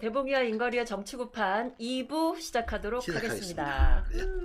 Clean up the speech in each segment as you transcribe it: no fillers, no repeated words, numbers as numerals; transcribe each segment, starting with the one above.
대봉이와 인거리의 정치구판 2부 시작하도록 시작하겠습니다. 하겠습니다.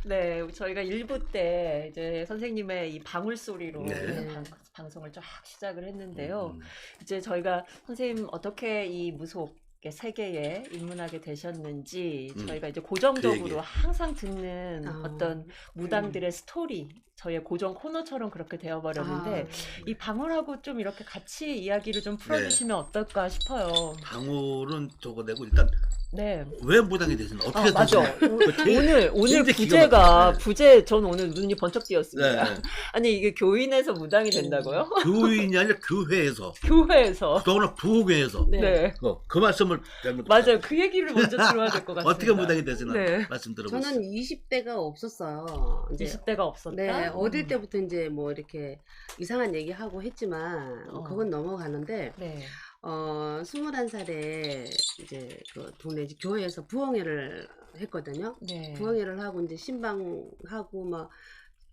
네, 저희가 1부 때 이제 선생님의 이 방울 소리로 네. 방송을 쫙 시작을 했는데요. 음. 이제 저희가 선생님 어떻게 이 무속 세계에 입문하게 되셨는지 저희가 이제 고정적으로 얘기. 항상 듣는 어떤 무당들의 스토리, 저희의 고정 코너처럼 그렇게 되어버렸는데 이 방울하고 좀 이렇게 같이 이야기를 좀 풀어주시면 어떨까 싶어요. 방울은 저거 내고 일단 네. 왜 무당이 되셨나? 어떻게 맞아. 되셨나요? 오늘 진짜 기가 부제가 막히네. 부제 전 오늘 눈이 번쩍 띄었습니다. 네. 아니 이게 교인에서 무당이 된다고요? 교인이 아니라 교회에서. 교회에서. 더구나 부교회에서. 네. 그 말씀을 잘못 맞아요. 그 얘기를 먼저 들어야 될 것 같습니다. 어떻게 무당이 되시나 네. 말씀 들어보세요. 저는 20대가 없었어요. 이제 20대가 없었다. 네, 어릴 때부터 이제 뭐 이렇게 이상한 얘기하고 했지만 그건 넘어가는데 네. 21살에 이제 그 동네 이제 교회에서 부흥회를 했거든요. 네. 부흥회를 하고 이제 신방하고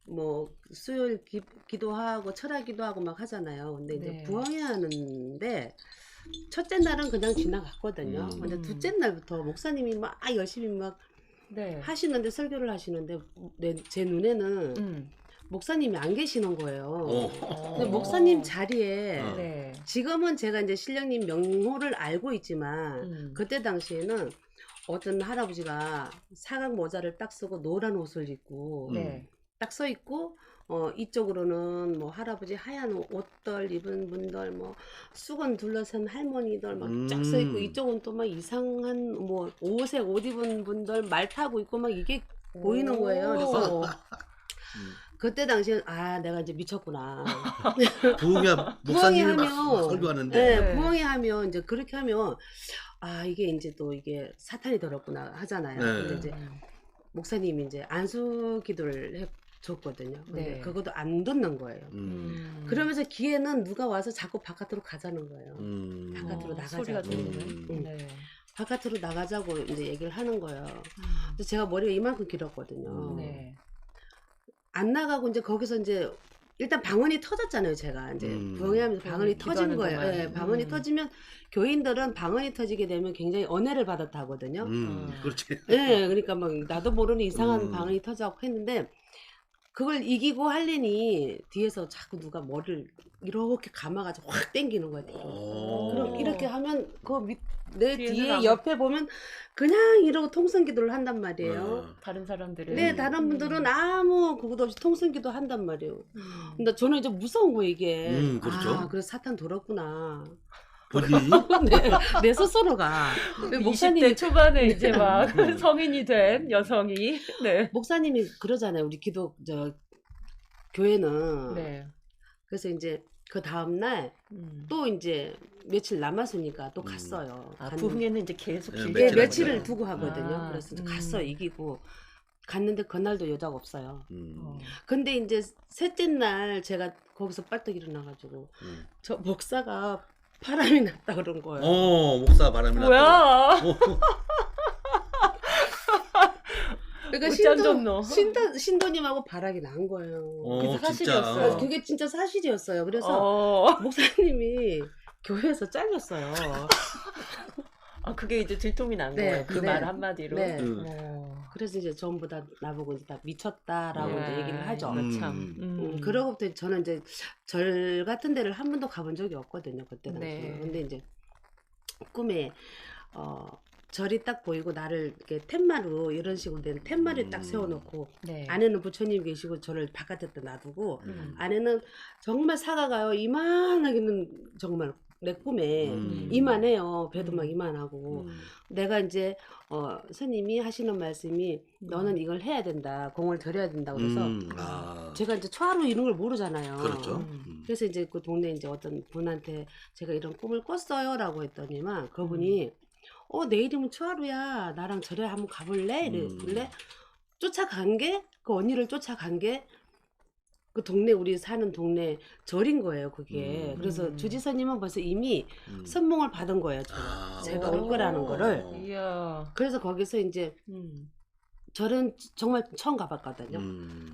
뭐 수요일 기도하고 철학 기도하고 막 하잖아요. 근데 이제 네. 부흥회 하는데 첫째 날은 그냥 지나갔거든요. 근데 둘째 날부터 목사님이 막 열심히 막 네. 하시는데 설교를 하시는데 제 눈에는 목사님이 안 계시는 거예요. 근데 목사님 자리에 네. 지금은 제가 이제 신령님 명호를 알고 있지만 그때 당시에는 어떤 할아버지가 사각 모자를 딱 쓰고 노란 옷을 입고 네. 딱 서 있고 이쪽으로는 뭐 할아버지 하얀 옷들 입은 분들 뭐 수건 둘러싼 할머니들 막 쫙 서 있고 이쪽은 또 막 이상한 뭐 옷에 옷 입은 분들 말 타고 있고 막 이게 보이는 거예요. 그래서 그때 당시엔 내가 이제 미쳤구나. 부흥회 목사님이 막 하면 설교하는데 네, 부흥회 하면 이제 그렇게 하면 이게 이제 또 이게 사탄이 들었구나 하잖아요. 네. 근데 이제 목사님이 이제 안수 기도를 줬거든요. 근데 네. 그것도 안 듣는 거예요. 그러면서 귀에는 누가 와서 자꾸 바깥으로 가자는 거예요. 바깥으로 나가자고. 소리가 들리네. 네. 바깥으로 나가자고 이제 얘기를 하는 거예요. 그래서 제가 머리가 이만큼 길었거든요. 네. 안 나가고 이제 거기서 이제 일단 방언이 터졌잖아요. 제가 이제 부흥회하면서 방언이 터진 거예요. 네, 방언이 터지면 교인들은 방언이 터지게 되면 굉장히 은혜를 받았다 하거든요. 그렇지. 네, 그러니까 막 나도 모르는 이상한 방언이 터져갖고 했는데 그걸 이기고 하려니 뒤에서 자꾸 누가 머리를 이렇게 감아가지고 확 당기는 거야. 그럼 이렇게 하면 내 뒤에 옆에 보면 그냥 이러고 통성기도를 한단 말이에요. 다른 사람들은 네, 다른 분들은 아무 그것도 없이 통성기도 한단 말이에요. 근데 저는 이제 무서운 거 이게. 그렇죠. 그래서 사탄 돌았구나. 본인이 내 스스로가. 20대 초반에 이제 막 성인이 된 여성이 네. 목사님이 그러잖아요. 우리 교회는. 네. 그래서 이제 그 다음날 또 이제 며칠 남았으니까 또 갔어요. 부흥회는 이제 계속 네, 길게 며칠을 두고 하거든요. 그래서 이제 갔어요. 이기고. 갔는데 그날도 여자가 없어요. 근데 이제 셋째 날 제가 거기서 빨떡 일어나가지고 저 목사가 바람이 났다 그런 거예요. 목사 바람이 났다. 뭐야? 그러니까 신도님하고 바람이 난 거예요. 그게 진짜. 사실이었어요. 그게 진짜 사실이었어요. 그래서 목사님이 교회에서 잘렸어요. 그게 이제 들통이 난 거예요. 그 말 한마디로. 네. 그래서 이제 전부 다 나보고 이제 다 미쳤다라고 이제 얘기를 하죠. 참. 그러고부터 저는 이제 절 같은 데를 한 번도 가본 적이 없거든요. 그때 당시에. 네. 근데 이제 꿈에 절이 딱 보이고 나를 이렇게 텐마루 이런 식으로 된 텐마를 딱 세워놓고 네. 안에는 부처님 계시고 저를 바깥에다 놔두고 안에는 정말 사과가요 이만하기는 정말 내 꿈에 이만해요. 배도 막 이만하고 내가 이제 스님이 하시는 말씀이 너는 이걸 해야 된다. 공을 들여야 된다. 그래서 제가 이제 초하루 이런 걸 모르잖아요. 그렇죠. 그래서 이제 그 동네 이제 어떤 분한테 제가 이런 꿈을 꿨어요라고 했더니만 그분이 내 이름은 초하루야. 나랑 절에 한번 가볼래? 이랬길래 쫓아간 게 그 언니를 쫓아간 게 그 동네 우리 사는 동네 절인 거예요. 그게. 그래서 주지사님은 벌써 이미 선몽을 받은 거예요. 제가 올 거라는 거를. 이야. 그래서 거기서 이제 절은 정말 처음 가봤거든요.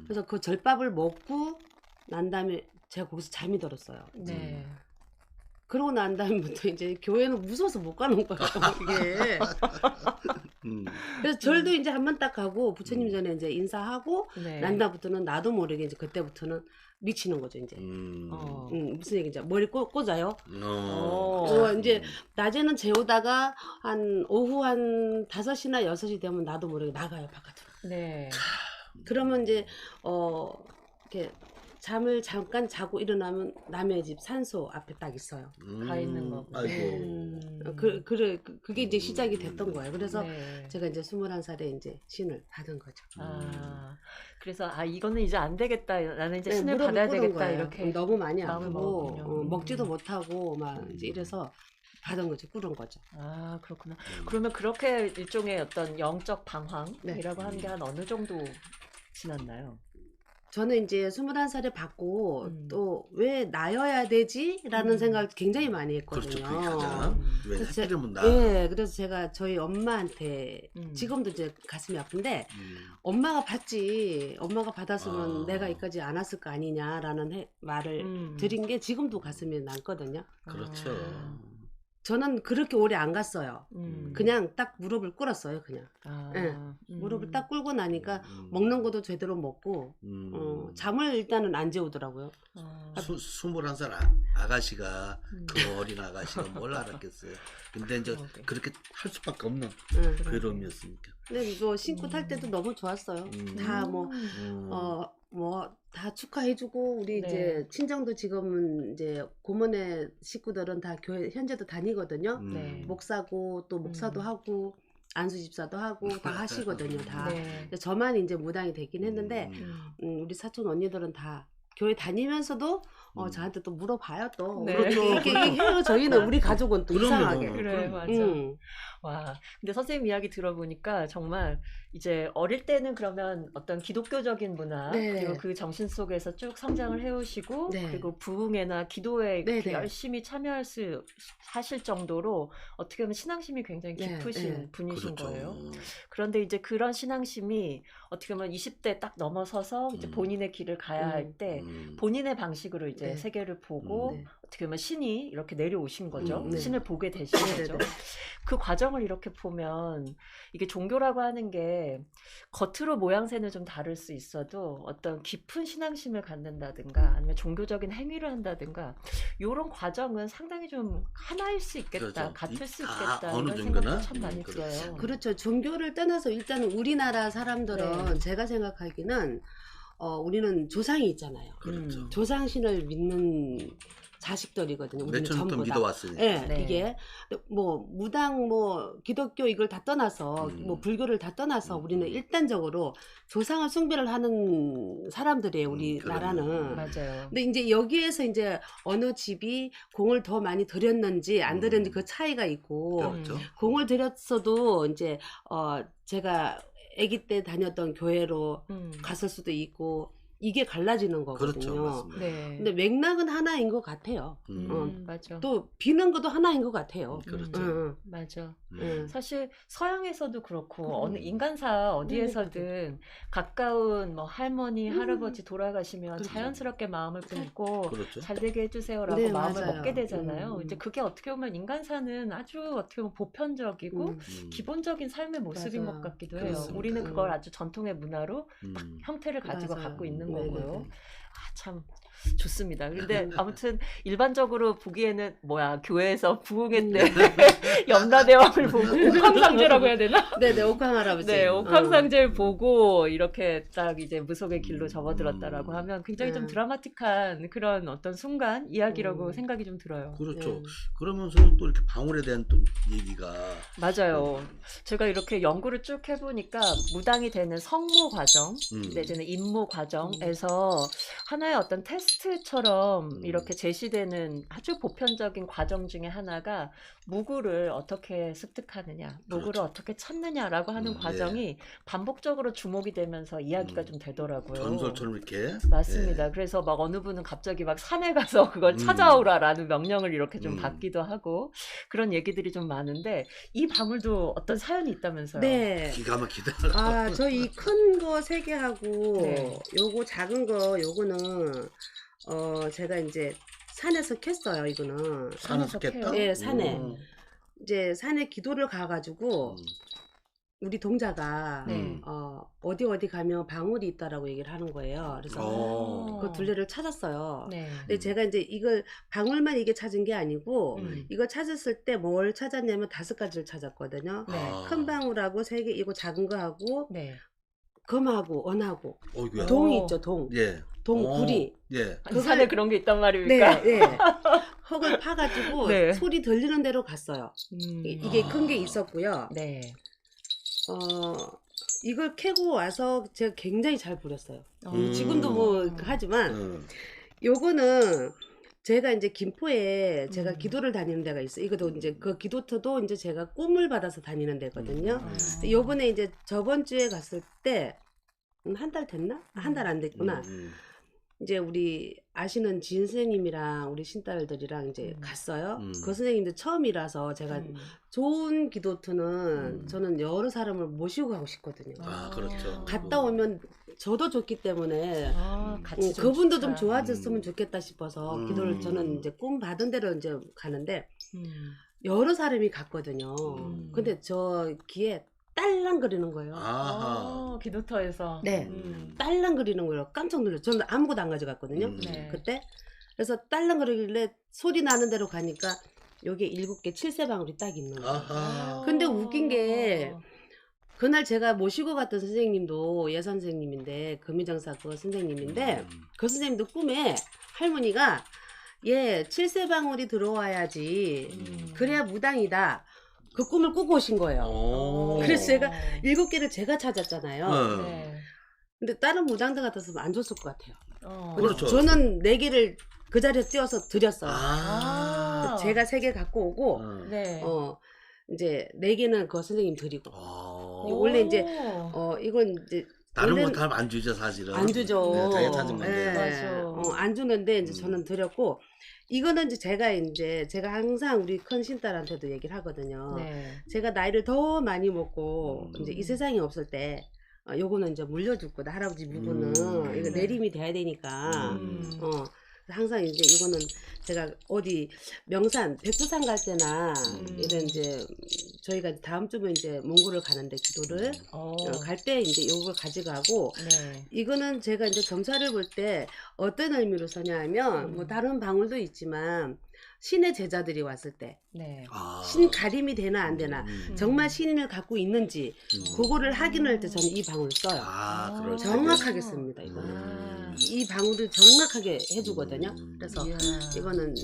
그래서 그 절밥을 먹고 난 다음에 제가 거기서 잠이 들었어요. 네. 그러고 난 다음부터 이제 교회는 무서워서 못 가는 거예요. 이게. 그래서 절도 이제 한 번 딱 가고 부처님 전에 이제 인사하고 네. 난 다음부터는 나도 모르게 이제 그때부터는 미치는 거죠 이제. 무슨 얘기인지 머리 꽂아요. 이제 낮에는 재우다가 한 오후 한 5시나 6시 되면 나도 모르게 나가요 바깥으로. 네. 그러면 이제 이렇게 잠을 잠깐 자고 일어나면 남의 집 산소 앞에 딱 있어요. 가 있는 거고. 아이고. 그게 이제 시작이 됐던 거예요. 그래서 네. 제가 이제 21살에 이제 신을 받은 거죠. 그래서 이거는 이제 안 되겠다. 나는 이제 네, 신을 무릎을 받아야 꿇은 되겠다. 거예요. 이렇게 너무 많이 마음을 아프고 먹었군요. 먹지도 못하고 막 이제 이래서 받은 거죠. 꿇은 거죠. 그렇구나. 그러면 그렇게 일종의 어떤 영적 방황이라고 네. 하는 게 한 어느 정도 지났나요? 저는 이제 21살에 받고 또 왜 나여야 되지? 라는 생각을 굉장히 많이 했거든요. 그렇죠. 그게 가장 왜 그래서 하필이면 나. 네, 그래서 제가 저희 엄마한테 지금도 이제 가슴이 아픈데 엄마가 받지. 엄마가 받았으면 내가 여기까지 안 왔을 거 아니냐라는 말을 드린 게 지금도 가슴이 남거든요. 그렇죠. 저는 그렇게 오래 안 갔어요. 그냥 딱 무릎을 꿇었어요. 그냥. 네. 무릎을 딱 꿇고 나니까 먹는 것도 제대로 먹고 잠을 일단은 안 재우더라고요. 21살 아가씨가 그 어린 아가씨가 뭘 알았겠어요. 근데 이제 그렇게 할 수밖에 없는 괴로움이었으니까. 근데 이거 신고 탈 때도 너무 좋았어요. 다 다 축하해주고 우리 네. 이제 친정도 지금은 이제 고모네 식구들은 다 교회 현재도 다니거든요. 네. 목사고 또 목사도 하고 안수 집사도 하고 다 하시거든요. 다. 네. 근데 저만 이제 무당이 되긴 했는데 우리 사촌 언니들은 다 교회 다니면서도 저한테 또 물어봐요 또. 네. 이렇게 해요. 저희는 우리 가족은 또 그럼요. 이상하게. 그래, 맞아. 와, 근데 선생님 이야기 들어보니까 정말 이제 어릴 때는 그러면 어떤 기독교적인 문화 네. 그리고 그 정신 속에서 쭉 성장을 해오시고 네. 그리고 부흥회나 기도에 네, 이렇게 네. 열심히 하실 정도로 어떻게 보면 신앙심이 굉장히 네, 깊으신 네. 분이신 그렇죠. 거예요. 그런데 이제 그런 신앙심이 어떻게 보면 20대 딱 넘어서서 이제 본인의 길을 가야 할 때 본인의 방식으로 이제 네. 세계를 보고 네. 어떻게 보면 신이 이렇게 내려오신 거죠. 네. 신을 보게 되신 네, 거죠. 네. 그 과정을 이렇게 보면 이게 종교라고 하는 게 겉으로 모양새는 좀 다를 수 있어도 어떤 깊은 신앙심을 갖는다든가 아니면 종교적인 행위를 한다든가 이런 과정은 상당히 좀 하나일 수 있겠다, 그렇죠. 같을 수 아, 있겠다 어느 이런 정도는? 생각도 참 많이 그렇죠. 들어요. 그렇죠. 종교를 떠나서 일단 우리나라 사람들은 네. 제가 생각하기는 우리는 조상이 있잖아요. 그렇죠. 조상신을 믿는 자식들이거든요. 우리는 몇천부터 전부 다. 믿어왔으니까. 예, 네. 이게 뭐 무당 뭐 기독교 이걸 다 떠나서 뭐 불교를 다 떠나서 우리는 일단적으로 조상을 숭배를 하는 사람들이에요. 우리나라는. 맞아요. 근데 이제 여기에서 이제 어느 집이 공을 더 많이 들였는지 안 들였는지 그 차이가 있고 그렇죠. 공을 들였어도 이제 제가 아기 때 다녔던 교회로 갔을 수도 있고 이게 갈라지는 거거든요. 그렇죠. 맞습니다. 네. 근데 맥락은 하나인 것 같아요. 맞아. 또 비는 것도 하나인 것 같아요. 그렇죠. 맞아. 응. 사실 서양에서도 그렇고 어느 인간사 어디에서든 가까운 뭐 할머니, 할아버지 돌아가시면 그렇죠. 자연스럽게 마음을 품고 그렇죠. 잘 되게 해주세요라고 네, 마음을 맞아요. 먹게 되잖아요. 이제 그게 어떻게 보면 인간사는 아주 어떻게 보면 보편적이고 기본적인 삶의 모습인 맞아요. 것 같기도 해요. 그렇습니다. 우리는 그걸 아주 전통의 문화로 딱 형태를 가지고 맞아요. 갖고 있는 네네네. 거고요. 참 좋습니다. 근데 아무튼 일반적으로 보기에는 교회에서 부흥회 때 염라대왕을 보고 옥황상제라고 해야 되나? 네네, 옥황할아버지. 네, 옥황상제를 보고 이렇게 딱 이제 무속의 길로 접어들었다라고 하면 굉장히 좀 드라마틱한 그런 어떤 순간 이야기라고 생각이 좀 들어요. 그렇죠. 네. 그러면서 또 이렇게 방울에 대한 또 얘기가 맞아요. 제가 이렇게 연구를 쭉 해보니까 무당이 되는 성모 과정 내지는 임무 과정에서 하나의 어떤 테스트처럼 이렇게 제시되는 아주 보편적인 과정 중에 하나가 무구를 어떻게 습득하느냐, 무구를 그렇죠. 어떻게 찾느냐라고 하는 과정이 반복적으로 주목이 되면서 이야기가 좀 되더라고요. 전설처럼 이렇게. 맞습니다. 그래서 막 어느 분은 갑자기 막 산에 가서 그걸 찾아오라라는 명령을 이렇게 좀 받기도 하고 그런 얘기들이 좀 많은데 이 방울도 어떤 사연이 있다면서요? 네. 기가 막히다. 저 이 큰 거 3개 하고 네. 요거 작은 거 요거는 제가 이제 산에서 캤어요. 이거는 산에서 깼다? 예, 산에. 음. 이제 산에 기도를 가가지고 우리 동자가 네. 어디 가면 방울이 있다라고 얘기를 하는 거예요. 그래서 그 둘레를 찾았어요. 네. 근데 제가 이제 이걸 방울만 이게 찾은 게 아니고 이걸 찾았을 때 뭘 찾았냐면 5가지를 찾았거든요. 네. 큰 방울하고 3개, 이거 작은 거 하고 네. 금하고 은하고 어이구야. 동이 있죠. 동. 예. 동구리. 예. 이 산에 그런 게 있단 말입니까? 네, 네. 흙을 파가지고 네. 소리 들리는 대로 갔어요. 이게 큰 게 있었고요. 네. 이걸 캐고 와서 제가 굉장히 잘 부렸어요. 음. 지금도 뭐 하지만 요거는 제가 이제 김포에 제가 기도를 다니는 데가 있어요. 이것도 이제 그 기도터도 이제 제가 꿈을 받아서 다니는 데거든요. 요번에 이제 저번 주에 갔을 때 한 달 됐나? 한 달 안 됐구나. 이제 우리 아시는 지은 선생님이랑 우리 신딸들이랑 이제 갔어요. 그 선생님도 처음이라서 제가 좋은 기도터는 저는 여러 사람을 모시고 가고 싶거든요. 아, 그렇죠. 갔다 오면 저도 좋기 때문에 같이 좀 그분도 진짜. 좀 좋아졌으면 좋겠다 싶어서 기도를 저는 이제 꿈 받은 대로 이제 가는데 여러 사람이 갔거든요. 근데 저 귀에 딸랑거리는 거예요. 아하. 기도터에서. 네. 딸랑거리는 거예요. 깜짝 놀랐어요. 저는 아무것도 안 가져갔거든요. 네. 그때. 그래서 딸랑거리길래 소리 나는 대로 가니까 여기에 7개 7세방울이 딱 있는 거예요. 아하. 근데 웃긴 게 그날 제가 모시고 갔던 선생님도 예 선생님인데 금이장사 그 선생님인데 그 선생님도 꿈에 할머니가 예 7세방울이 들어와야지 그래야 무당이다. 그 꿈을 꾸고 오신 거예요. 그래서 제가 7개를 제가 찾았잖아요. 네. 근데 다른 무당들 같았으면 안 줬을 것 같아요. 그렇죠. 저는 4개를 그 자리에 띄워서 드렸어요. 아. 제가 3개 갖고 오고 네. 이제 4개는 그 선생님 드리고. 원래 이제 이건 이제 다른 원래는- 거 다 안 주죠, 사실은. 안 주죠. 네, 자기가 찾은 건데. 맞아. 안 주는데 이제 저는 드렸고 이거는 이제 제가 항상 우리 큰 신딸한테도 얘기를 하거든요. 네. 제가 나이를 더 많이 먹고 이제 이 세상에 없을 때 요거는 이제 물려줄 거다. 할아버지 묵은은 이거 내림이 돼야 되니까 항상 이제 이거는 제가 어디 명산 백두산 갈 때나 이런 이제 저희가 다음 주면 이제 몽골을 가는데 기도를 갈 때 이제 요걸 가져가고 네. 이거는 제가 이제 점사를 볼 때 어떤 의미로 써냐 하면 뭐 다른 방울도 있지만 신의 제자들이 왔을 때 네. 신 가림이 되나 안 되나 정말 신을 갖고 있는지 그거를 확인할 때 저는 이 방울을 써요. 그럴 정확하게 씁니다. 이거는 이 방울을 정확하게 해주거든요. 그래서 이야. 이거는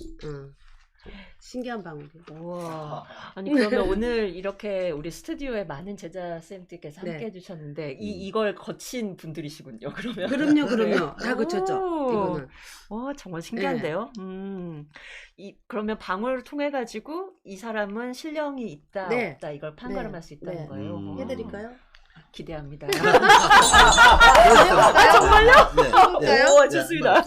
신기한 방울이에요. 우와. 아니 그러면 오늘 이렇게 우리 스튜디오에 많은 제자 쌤들께서 함께 네. 해주셨는데 이걸 거친 분들이시군요. 그러면. 그럼요. 다 오. 그쳤죠. 이거는. 와 정말 신기한데요. 그러면 방울을 통해 가지고 이 사람은 신령이 있다 네. 없다 이걸 판가름할 수 있다는 네. 거예요. 해드릴까요? 기대합니다. 정말요? 네. 해볼까요? 오 좋습니다.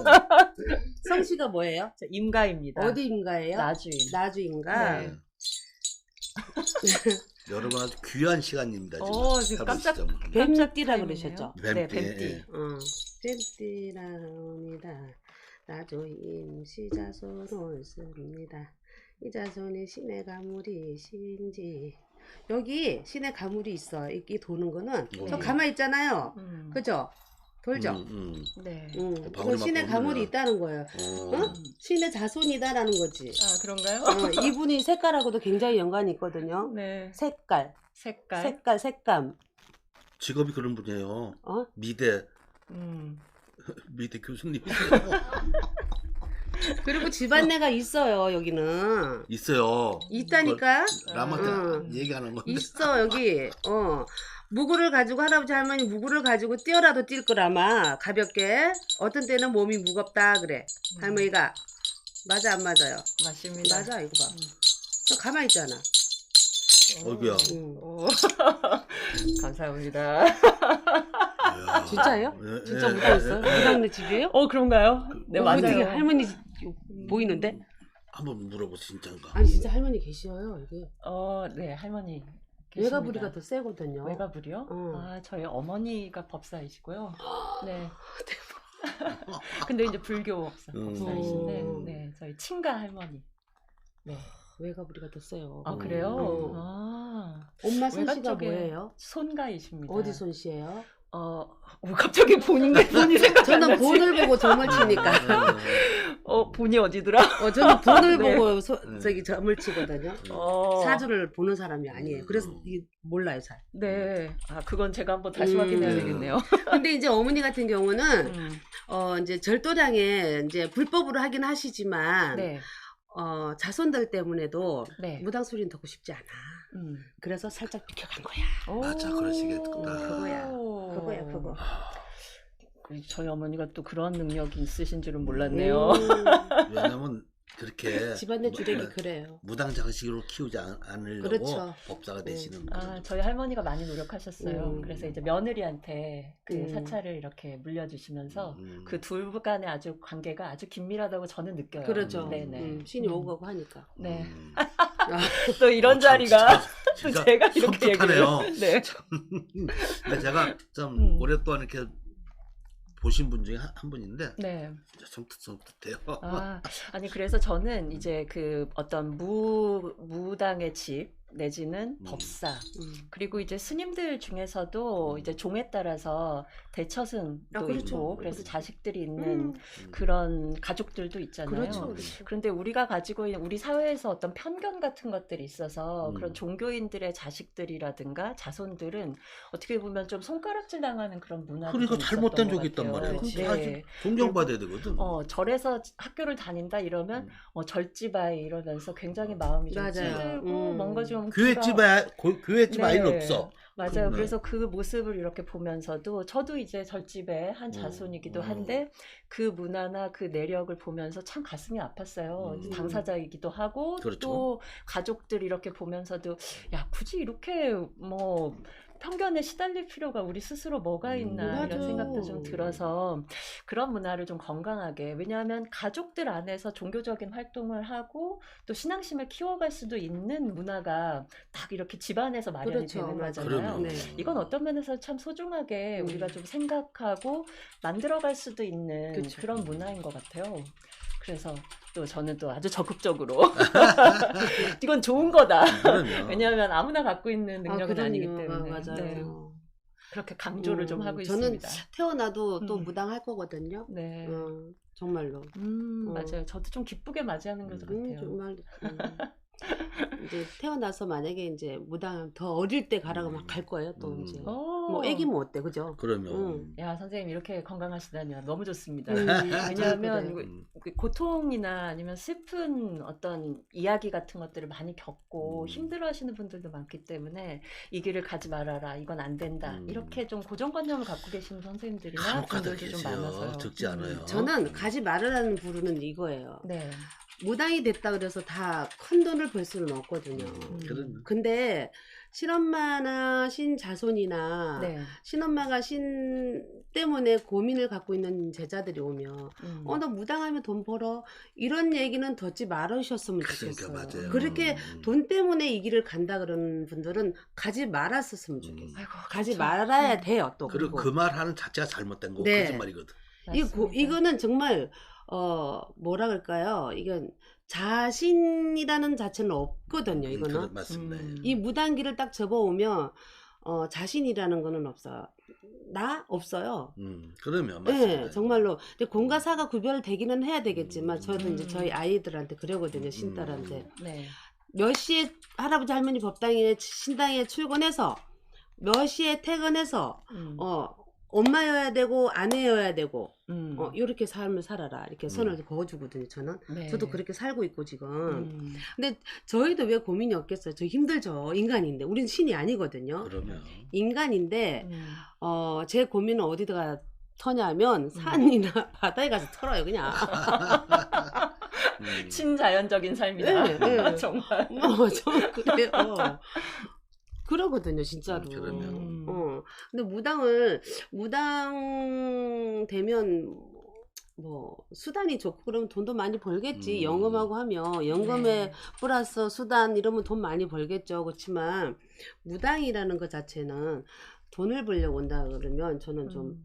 성씨가 뭐예요? 자, 임가입니다. 어디 임가예요? 나주인. 나주인가? 네. 여러분 아주 귀한 시간입니다. 지금 깜짝 뱀띠라 타임이네요. 그러셨죠? 네, 뱀띠. 뱀띠. 뱀띠라옵니다. 나주인 시자손 옳습니다. 이 자손이 신의 가물이신지. 여기 신의 가물이 있어. 이렇게 도는 거는 저 가만히 있잖아요. 그죠? 돌죠? 네. 그 신의 가물이 있다는 거예요. 신의 자손이다라는 거지. 아 그런가요? 이분이 색깔하고도 굉장히 연관이 있거든요. 네. 색깔, 색감. 직업이 그런 분이에요. 미대 교수님. 그리고 집안내가 있어요. 여기는 있어요. 있다니까. 남한테 얘기하는 건데. 있어 여기. 무구를 가지고 할아버지 할머니 무구를 가지고 뛰어라도 뛸 거라마 가볍게. 어떤 때는 몸이 무겁다 그래. 할머니가 맞아 안 맞아요? 맞습니다. 맞아 이거 봐. 너 가만히 있잖아. 어이구야. 감사합니다. 진짜예요? 예, 진짜 예, 묻어 있어요? 무당네 집이에요? 그런가요? 네 맞아요. 어떻게 할머니 보이는데? 한번 물어보세요, 진짜인가? 아니 진짜 할머니 계셔요 이게. 네 할머니. 외가부리가 더 세거든요. 외가부리요? 아 저희 어머니가 법사이시고요. 네. 근데 이제 법사이신데, 음. 네, 저희 친가 할머니. 네. 외가부리가 됐어요. 아, 그래요? 음. 아, 엄마 외가 손씨가 쪽에 뭐예요? 손가이십니다. 어디 손씨예요? 갑자기 본인 생각. 저는 본을 보고 점을 치니까. 본이 어디더라? 저는 본을 네. 보고 저기 점을 치거든요. 어, 사주를 보는 사람이 아니에요. 그래서 이게 몰라요, 잘. 네. 그건 제가 한번 다시 확인해야 되겠네요. 근데 이제 어머니 같은 경우는 음, 이제 절도량에 이제 불법으로 하긴 하시지만 네. 자손들 때문에도 네. 무당 소리는 듣고 싶지 않아. 그래서 살짝 비켜간 거야. 맞아, 그러시겠다. 그거야. 그거야, 그거. 저희 어머니가 또 그런 능력이 있으신 줄은 몰랐네요. 왜냐면 그렇게 집안의 주력이 그래요. 무당 장식으로 키우지 않으려고 그렇죠. 법사가 되시는 저희 할머니가 많이 노력하셨어요. 그래서 이제 며느리한테 그 음. 사찰을 이렇게 물려주시면서 그 둘 간의 아주 관계가 아주 긴밀하다고 저는 느껴요. 그렇죠. 네네. 신이 오고 가고 하니까. 네. 음. 또 이런 자리가 진짜 제가 이렇게 섬뜩하네요. 얘기를. 네. 근데 제가 좀 오랫동안 이렇게 보신 분 중에 한 분인데 네. 진짜 섬뜩해요. 아니 그래서 저는 이제 그 어떤 무당의 집 내지는 법사 그리고 이제 스님들 중에서도 이제 종에 따라서 대처승도 그렇죠. 있고 그래서 자식들이 있는 그런 가족들도 있잖아요. 그렇죠, 그렇죠. 그런데 우리가 가지고 있는 우리 사회에서 어떤 편견 같은 것들이 있어서 그런 종교인들의 자식들이라든가 자손들은 어떻게 보면 좀 손가락질 당하는 그런 문화가 그러니까 잘못된 적이 있단 말이에요. 네. 존경받아야 되거든. 절에서 학교를 다닌다 이러면 절집아이 이러면서 굉장히 마음이 좀 맞아요. 찌들고 뭔가 좀 교회집 아이는 네. 없어. 맞아요. 그래서 그 모습을 이렇게 보면서도 저도 이제 절집의 한 자손이기도 한데 그 문화나 그 내력을 보면서 참 가슴이 아팠어요. 당사자이기도 하고 그렇죠. 또 가족들 이렇게 보면서도 야 굳이 이렇게 뭐 편견에 시달릴 필요가 우리 스스로 뭐가 있나 이런 맞아. 생각도 좀 들어서 그런 문화를 좀 건강하게 왜냐하면 가족들 안에서 종교적인 활동을 하고 또 신앙심을 키워갈 수도 있는 문화가 딱 이렇게 집안에서 마련이 그렇죠. 되는 맞아요. 거잖아요. 네. 이건 어떤 면에서 참 소중하게 우리가 좀 생각하고 만들어갈 수도 있는 그쵸. 그런 문화인 것 같아요. 그래서 또 저는 또 아주 적극적으로 이건 좋은 거다. 그럼요. 왜냐하면 아무나 갖고 있는 능력은 그럼요. 아니기 때문에 맞아요. 네. 그렇게 강조를 좀 하고 저는 있습니다. 태어나도 또 무당 할 거거든요. 네. 정말로. 맞아요. 저도 좀 기쁘게 맞이하는 것 같아요. 정말. 이제 태어나서 만약에 이제 무당 더 어릴 때 가라고 막 갈 거예요. 또 이제 뭐 애기면 어때, 그죠? 그러면 야 선생님 이렇게 건강하시다니 너무 좋습니다. 맞아요. 왜냐하면 그래. 그 고통이나 아니면 슬픈 어떤 이야기 같은 것들을 많이 겪고 힘들어하시는 분들도 많기 때문에 이 길을 가지 말아라, 이건 안 된다 이렇게 좀 고정관념을 갖고 계시는 선생님들이나 간혹가다 분들도 좀 계세요. 많아서요. 적지 않아요. 저는 가지 말으라는 부류는 이거예요. 네. 무당이 됐다 그래서 다 큰 돈을 벌 수는 없거든요. 그러면 근데 신엄마나 신자손이나 네. 신엄마가 신 때문에 고민을 갖고 있는 제자들이 오면 너 무당하면 돈 벌어 이런 얘기는 듣지 말으셨으면 그러니까 좋겠어요. 맞아요. 그렇게 돈 때문에 이 길을 간다 그러는 분들은 가지 말았었으면 좋겠어요. 아이고, 가지 그렇죠. 말아야 돼요. 또 그리고 그 말 하는 자체가 잘못된 거고 네. 거짓말이거든. 맞습니다. 이거는 정말 뭐라 그럴까요? 이건 자신이라는 자체는 없거든요. 이거는 맞습니다. 이 무당기를 딱 접어오면 자신이라는 거는 없어요. 나 없어요. 그러면 맞습니다. 네, 정말로. 근데 공과 사가 구별되기는 해야 되겠지만 저도 이제 저희 아이들한테 그러거든요. 신딸한테 네. 몇 시에 할아버지 할머니 법당에 신당에 출근해서 몇 시에 퇴근해서 엄마여야 되고 아내여야 되고 이렇게 삶을 살아라 이렇게 선을 그어주거든요. 저는 네. 저도 그렇게 살고 있고 지금. 근데 저희도 왜 고민이 없겠어요? 저 힘들죠. 인간인데 우리는 신이 아니거든요. 그러면 인간인데 제 고민은 어디다가 터냐면 산이나 바다에 가서 털어요 그냥. 친자연적인 삶이다. 네, 네. 정말. 저 그래요. 그러거든요, 진짜로. 그러면. 근데 무당 되면 뭐 수단이 좋고 그러면 돈도 많이 벌겠지. 연금하고 하면 연금에 네. 플러스 수단 이러면 돈 많이 벌겠죠. 그렇지만 무당이라는 것 자체는 돈을 벌려고 온다 그러면 저는 좀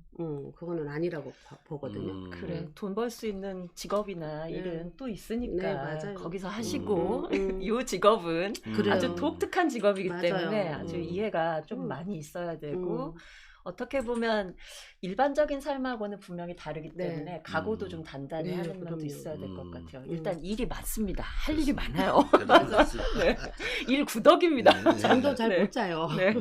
그거는 아니라고 보거든요. 그래, 돈 벌 수 있는 직업이나 일은 또 있으니까 네, 맞아요. 거기서 하시고 이 그래요. 직업은 아주 음. 독특한 직업이기 맞아요. 때문에 아주 이해가 좀 많이 있어야 되고 어떻게 보면 일반적인 삶하고는 분명히 다르기 때문에 네. 각오도 좀 단단히 네, 하는 면도 그럼요. 있어야 될 것 같아요. 음. 일단 일이 많습니다. 할 일이 많아요. 그렇습니다. 네. 일 구덕입니다. 네. 잠도 잘 네. 못 자요. 네.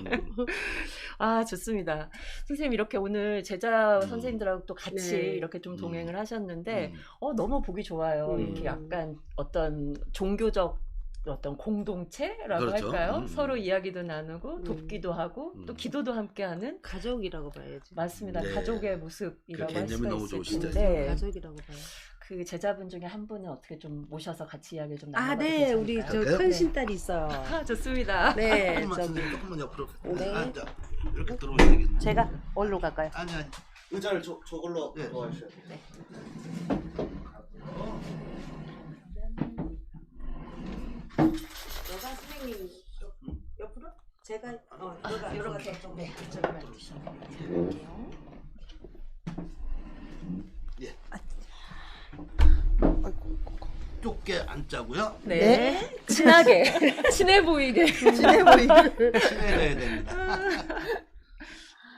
아, 좋습니다. 선생님 이렇게 오늘 제자 선생님들하고 또 같이 네. 이렇게 좀 동행을 하셨는데 음. 너무 보기 좋아요. 이렇게 음. 약간 어떤 종교적 어떤 공동체라고 그렇죠. 할까요? 서로 이야기도 나누고 음. 돕기도 하고 또 기도도 함께하는 가족이라고 봐야지. 맞습니다. 네. 가족의 모습이라고 그 할 개념이 수가 너무 있을 좋으시다. 텐데 가족이라고 봐요. 그 제자분 중에 한 분은 어떻게 좀 모셔서 같이 이야기를 좀 아, 나눠봐도 네, 우리 괜찮을까요? 저 큰 네. 신딸이 있어요. 아, 좋습니다. 네, 조금만 저기 선생님, 조금만 옆으로 네. 앉아. 이렇게 들어오셔야 되겠네. 제가 어디로 갈까요? 아니 의자를 저걸로 들어가셔야 돼. 너가 선생님 옆으로? 제가 너가 이렇게 네, 그쪽으로 앉으시면 돼요. 예. 좁게 앉자고요. 네. 친하게. 친해 보이게. 친해야 됩니다.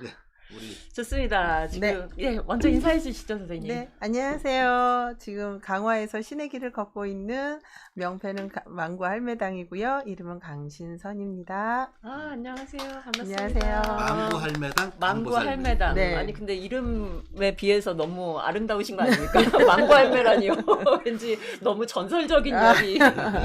네, 우리 좋습니다. 지금 먼저 인사해 주시죠, 선생님. 네, 안녕하세요. 지금 강화에서 신의 길을 걷고 있는 명패는 망구 할매당이고요. 이름은 강신선입니다. 아, 안녕하세요. 반갑습니다. 안녕하세요. 망구 할매당, 망구 할매당. 네. 아니 근데 이름에 비해서 너무 아름다우신 거 아닙니까? 망구 할매라니요. 왠지 너무 전설적인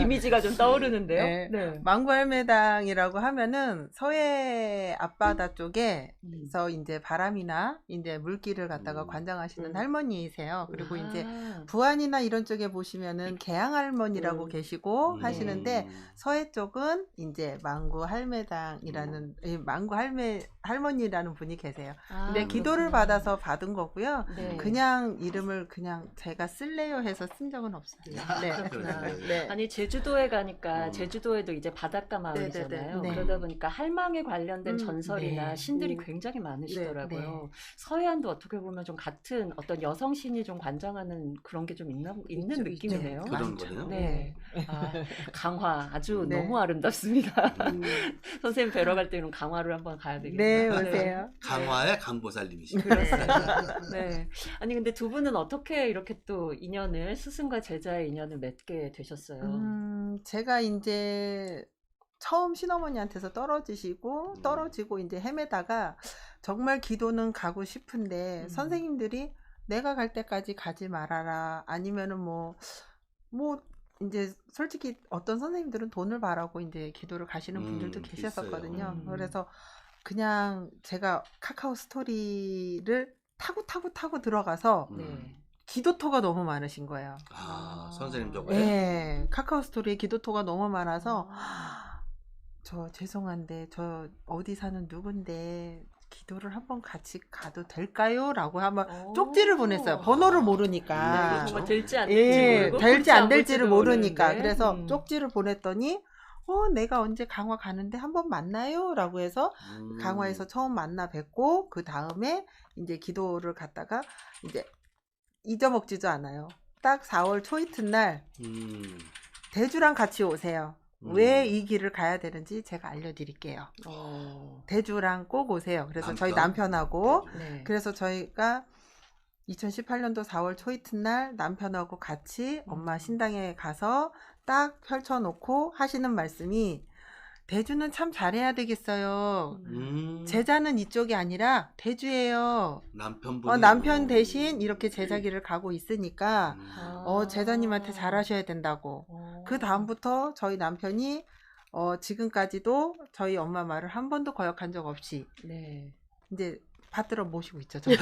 이미지가 좀 떠오르는데요. 네. 네. 망구 할매당이라고 하면은 서해 앞바다 쪽에서 이제 바람이나 이제 물길을 갖다가 관장하시는 할머니이세요. 그리고 이제 부안이나 이런 쪽에 보시면은 개양 할머니라고 계시고 하시는데 서해 쪽은 이제 망구 할매당이라는 망구 할머니라는 분이 계세요. 근데 기도를 받아서 받은 거고요. 네. 그냥 이름을 그냥 제가 쓸래요 해서 쓴 적은 없어요. 네. 그렇구나. 네. 아니 제주도에 가니까 제주도에도 이제 바닷가 마을이잖아요. 네. 그러다 보니까 할망에 관련된 전설이나 네. 신들이 굉장히 많으시더라고요. 네. 서해안도 어떻게 보면 좀 같은 어떤 여성 신이 좀 관장하는 그런 게 좀 있는 있죠, 느낌이네요. 있죠. 그런 거네요. 네. 아, 강화 아주 네. 너무 아름답습니다. 선생님 뵈러 갈 때는 강화를 한번 가야 되겠네요. 네, 오세요. 강화의 강보살님이십니다. 그렇습니다. 네. 아니 근데 두 분은 어떻게 이렇게 또 인연을 스승과 제자의 인연을 맺게 되셨어요? 제가 이제 처음 신어머니한테서 떨어지고 이제 헤매다가 정말 기도는 가고 싶은데 선생님들이 내가 갈 때까지 가지 말아라. 아니면은 뭐 이제 솔직히 어떤 선생님들은 돈을 바라고 이제 기도를 가시는 분들도 계셨었거든요. 그래서 그냥 제가 카카오 스토리를 타고 들어가서 기도토가 너무 많으신 거예요. 아, 선생님 저거요? 네, 카카오 스토리에 기도토가 너무 많아서 저 죄송한데 저 어디 사는 누군데 기도를 한번 같이 가도 될까요? 라고 한번 쪽지를 보냈어요. 번호를 모르니까. 정말 될지 안 될지 모르고 될지 안 볼지 될지를 볼지도 모르니까. 모르는데. 그래서 쪽지를 보냈더니 내가 언제 강화 가는데 한번 만나요? 라고 해서 강화에서 처음 만나 뵙고 그 다음에 이제 기도를 갔다가 이제 잊어먹지도 않아요. 딱 4월 초 이튿날 대주랑 같이 오세요. 왜 이 길을 가야 되는지 제가 알려드릴게요. 대주랑 꼭 오세요. 그래서 저희 남편하고 네. 그래서 저희가 2018년도 4월 초 이튿날 남편하고 같이 엄마 신당에 가서 딱 펼쳐놓고 하시는 말씀이 대주는 참 잘해야 되겠어요. 제자는 이쪽이 아니라 대주예요. 남편 대신 이렇게 제자길을 가고 있으니까 제자님한테 잘하셔야 된다고. 그 다음부터 저희 남편이 지금까지도 저희 엄마 말을 한 번도 거역한 적 없이 이제 받들어 모시고 있죠. 저를.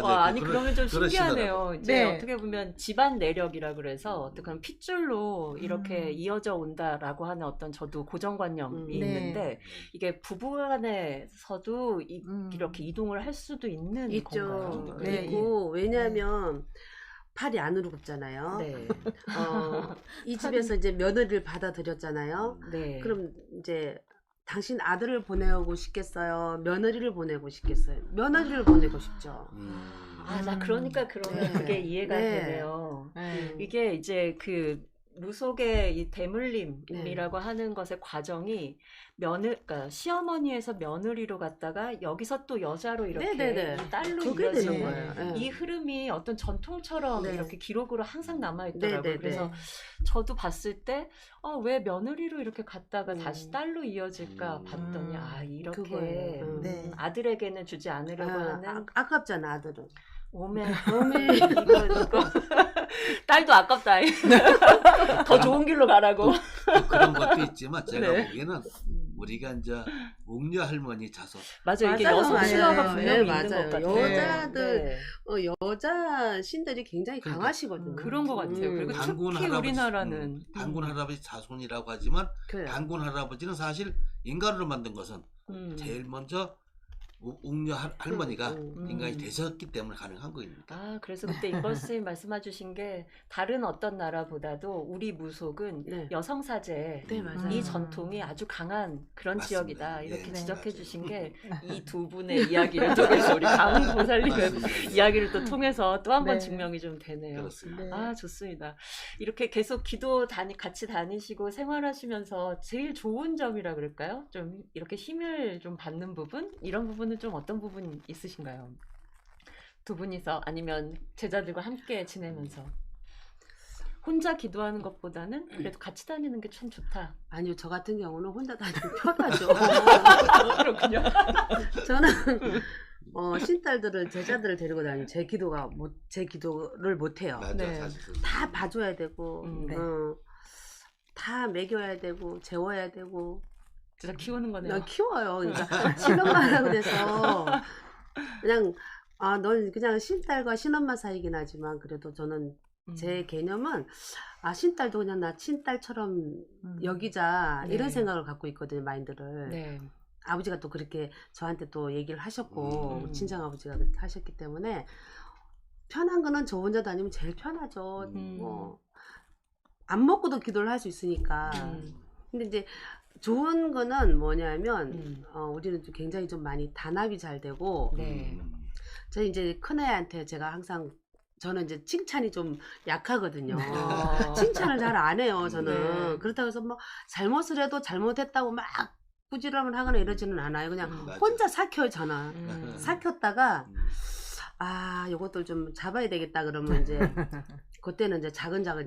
와, 아니 그러면 좀 신기하네요. 이제 네. 어떻게 보면 집안 내력이라 그래서 어떻게 핏줄로 이렇게 이어져 온다라고 하는 어떤 저도 고정관념이 있는데 이게 부부간에서도 이렇게 이동을 할 수도 있는 있죠. 건가요? 그리고 왜냐하면 팔이 안으로 굽잖아요. 네. 이 집에서 이제 며느리를 받아들였잖아요. 네. 그럼 이제 당신 아들을 보내고 싶겠어요? 며느리를 보내고 싶겠어요? 며느리를 보내고 싶죠. 아, 나 그러니까 그러면 네. 그게 이해가 네. 되네요. 네. 이게 이제 그 무속의 이 대물림이라고 하는 것의 과정이 그러니까 시어머니에서 며느리로 갔다가 여기서 또 여자로 이렇게 네네네. 이 딸로 그게 이어지는 되는 거예요. 거예요. 네. 이 흐름이 어떤 전통처럼 네. 이렇게 기록으로 항상 남아있더라고요. 네네네. 그래서 저도 봤을 때 왜 며느리로 이렇게 갔다가 음. 다시 딸로 이어질까 봤더니 이렇게 그거예요. 네. 아들에게는 주지 않으려고 하는 아깝잖아 아들은. 오메 오메. 이거 딸도 아깝다. 더 좋은 길로 가라고. 그런 것도 있지만 제가 네. 보기에는 우리가 이제 옥녀 할머니 자손 맞아요. 이게 맞아요. 여성 신화가 맞아요. 분명히 네, 있는 맞아요. 것 같아요. 여자들 네. 여자 신들이 굉장히 그러니까. 강하시거든요. 그런 것 같아요. 그리고 단군 특히 할아버지, 우리나라는 단군 할아버지 자손이라고 하지만 그래요. 단군 할아버지는 사실 인간으로 만든 것은 제일 먼저 옥녀 할머니가 인간이 되셨기 때문에 가능한 거입니다. 그래서 그때 임벌 스님 말씀해 주신 게 다른 어떤 나라보다도 우리 무속은 네. 여성 사제 네, 맞아요. 이 전통이 아주 강한 그런 맞습니다. 지역이다. 이렇게 네, 지적해 맞아요. 주신 게 이 두 분의 이야기를 통해서 우리 강훈 보살님의 맞습니다. 이야기를 또 통해서 또 한 번 네. 증명이 좀 되네요. 그렇습니다. 네. 좋습니다. 이렇게 계속 기도 같이 다니시고 생활하시면서 제일 좋은 점이라 그럴까요? 좀 이렇게 힘을 좀 받는 부분? 이런 부분은 좀 어떤 부분 있으신가요? 두 분이서 아니면 제자들과 함께 지내면서 혼자 기도하는 것보다는 그래도 같이 다니는 게 참 좋다. 아니요, 저 같은 경우는 혼자 다니면 편하죠. 그렇군요. 저는 신딸들을 제자들을 데리고 다니면 제 기도를 못 해요. 맞아, 네. 사실 다 봐줘야 되고, 네. 다 먹여야 되고, 재워야 되고, 진짜 키우는 거네요. 난 키워요. 그러니까 신엄마라고 돼서 그냥 넌 그냥 신딸과 신엄마 사이긴 하지만 그래도 저는 제 개념은 신딸도 그냥 나 친딸처럼 여기자 네. 이런 생각을 갖고 있거든요. 마인드를. 네. 아버지가 또 그렇게 저한테 또 얘기를 하셨고 친정 아버지가 그렇게 하셨기 때문에 편한 거는 저 혼자 다니면 제일 편하죠. 뭐 안 먹고도 기도를 할 수 있으니까. 근데 이제 좋은 거는 뭐냐면 우리는 좀 굉장히 좀 많이 단합이 잘 되고 네. 저희 이제 큰애한테 제가 항상 저는 이제 칭찬이 좀 약하거든요. 칭찬을 잘 안 해요, 저는. 네. 그렇다고 해서 뭐 잘못을 해도 잘못했다고 막 꾸지람을 하거나 이러지는 않아요. 그냥 맞아. 혼자 삭혀요, 저는. 삭혔다가 음. 요것들 좀 잡아야 되겠다 그러면 이제 그때는 이제 작은 좀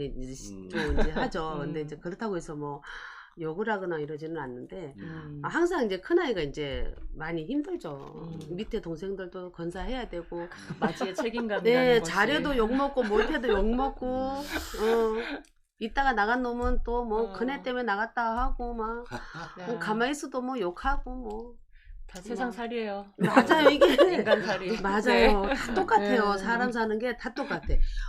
이제 하죠. 근데 이제 그렇다고 해서 뭐 욕을 하거나 이러지는 않는데 항상 이제 큰아이가 이제 많이 힘들죠. 밑에 동생들도 건사해야 되고 맞이의 책임감이라는 네, 것이. 잘해도 욕먹고 못해도 욕먹고 이따가 나간 놈은 또 뭐 그네 때문에 나갔다 하고 막 야, 가만히 있어도 뭐 욕하고 뭐 다 세상 살이에요. 맞아요. 이게 인간 살이. 맞아요. 네. 다 똑같아요. 네. 사람 사는 게 다 똑같아.